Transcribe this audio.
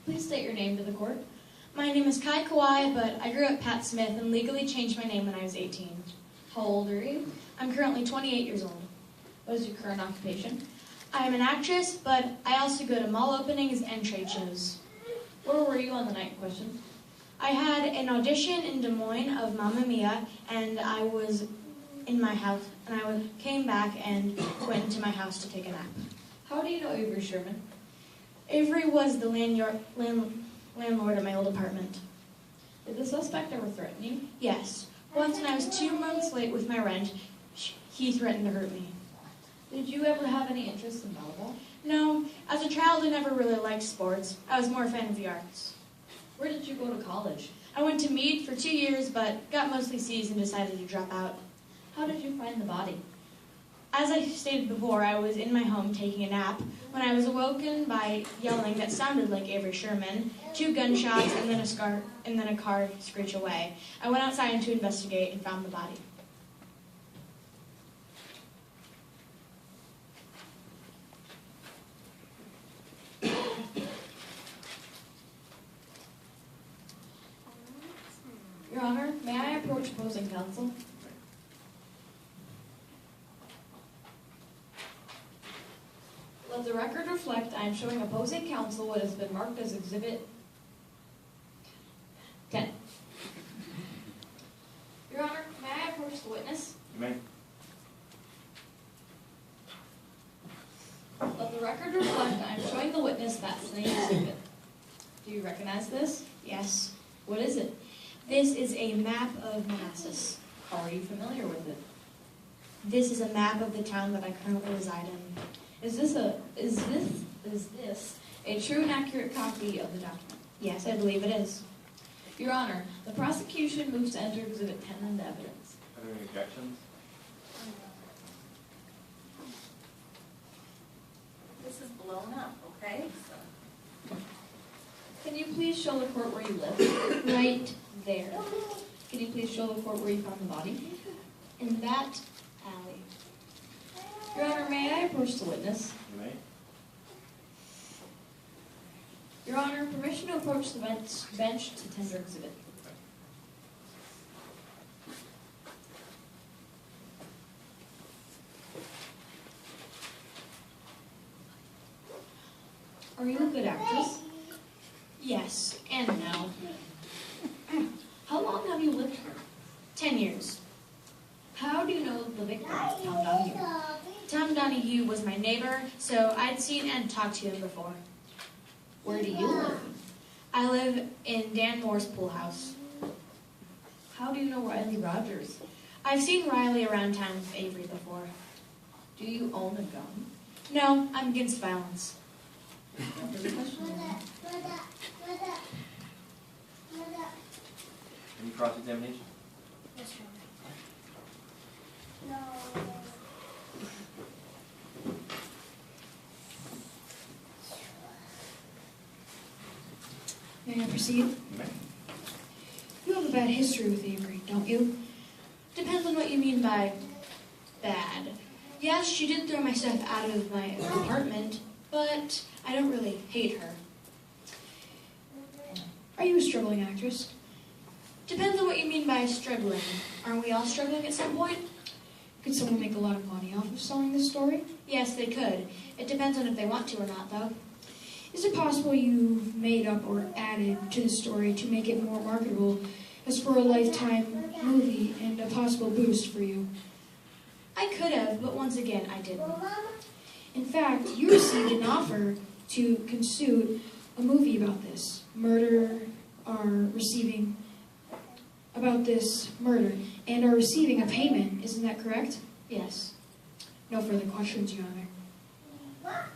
Please state your name to the court. My name is Kai Kawai, but I grew up Pat Smith and legally changed my name when I was 18. How old are you? I'm currently 28 years old. What is your current occupation? I am an actress, but I also go to mall openings and trade shows. Where were you on the night in question? I had an audition in Des Moines of Mamma Mia, and I was in my house, and I came back and went into my house to take a nap. How do you know Avery Sherman? Avery was the landlord at my old apartment. Did the suspect ever threaten you? Yes. Once when I was 2 months late with my rent, he threatened to hurt me. Did you ever have any interest in volleyball? No, as a child I never really liked sports. I was more a fan of the arts. Where did you go to college? I went to Meade for 2 years, but got mostly C's and decided to drop out. How did you find the body? As I stated before, I was in my home taking a nap when I was awoken by yelling that sounded like Avery Sherman, 2 gunshots, and then a car screech away. I went outside to investigate and found the body. Your Honor, may I approach opposing counsel? Let the record reflect I am showing opposing counsel what has been marked as Exhibit 10. Your Honor, may I approach the witness? You may. Let the record reflect I am showing the witness that same exhibit. Do you recognize this? Yes. What is it? This is a map of Manassas. How are you familiar with it? This is a map of the town that I currently reside in. Is this a true and accurate copy of the document? Yes, I believe it is. Your Honor, the prosecution moves to enter Exhibit 10 into evidence. Are there any objections? This is blown up, okay? Can you please show the court where you live? Right there. Can you please show the court where you found the body? In that alley. Your Honor, may I approach the witness? You may. Your Honor, permission to approach the bench to tender exhibit. Are you a good actress? Yes, and no. How long have you lived here? 10 years. How do you know the victim, Tom Donahue? Tom Donahue was my neighbor, so I'd seen and talked to him before. Where do you live? I live in Dan Moore's pool house. How do you know Riley Rogers? I've seen Riley around town with Avery before. Do you own a gun? No, I'm against violence. No further questions? Any cross-examination? Yes, Your Honor. No. May I proceed? You may. You have a bad history with Avery, don't you? Depends on what you mean by bad. Yes, she did throw my stuff out of my apartment, but I don't really hate her. Are you a struggling actress? Depends on what you mean by struggling. Aren't we all struggling at some point? Could someone make a lot of money off of selling this story? Yes, they could. It depends on if they want to or not, though. Is it possible you've made up or added to the story to make it more marketable as for a Lifetime movie and a possible boost for you? I could have, but once again, I didn't. In fact, you received an offer to consuit a movie about this murder, and are receiving a payment. Isn't that correct? Yes. No further questions, Your Honor.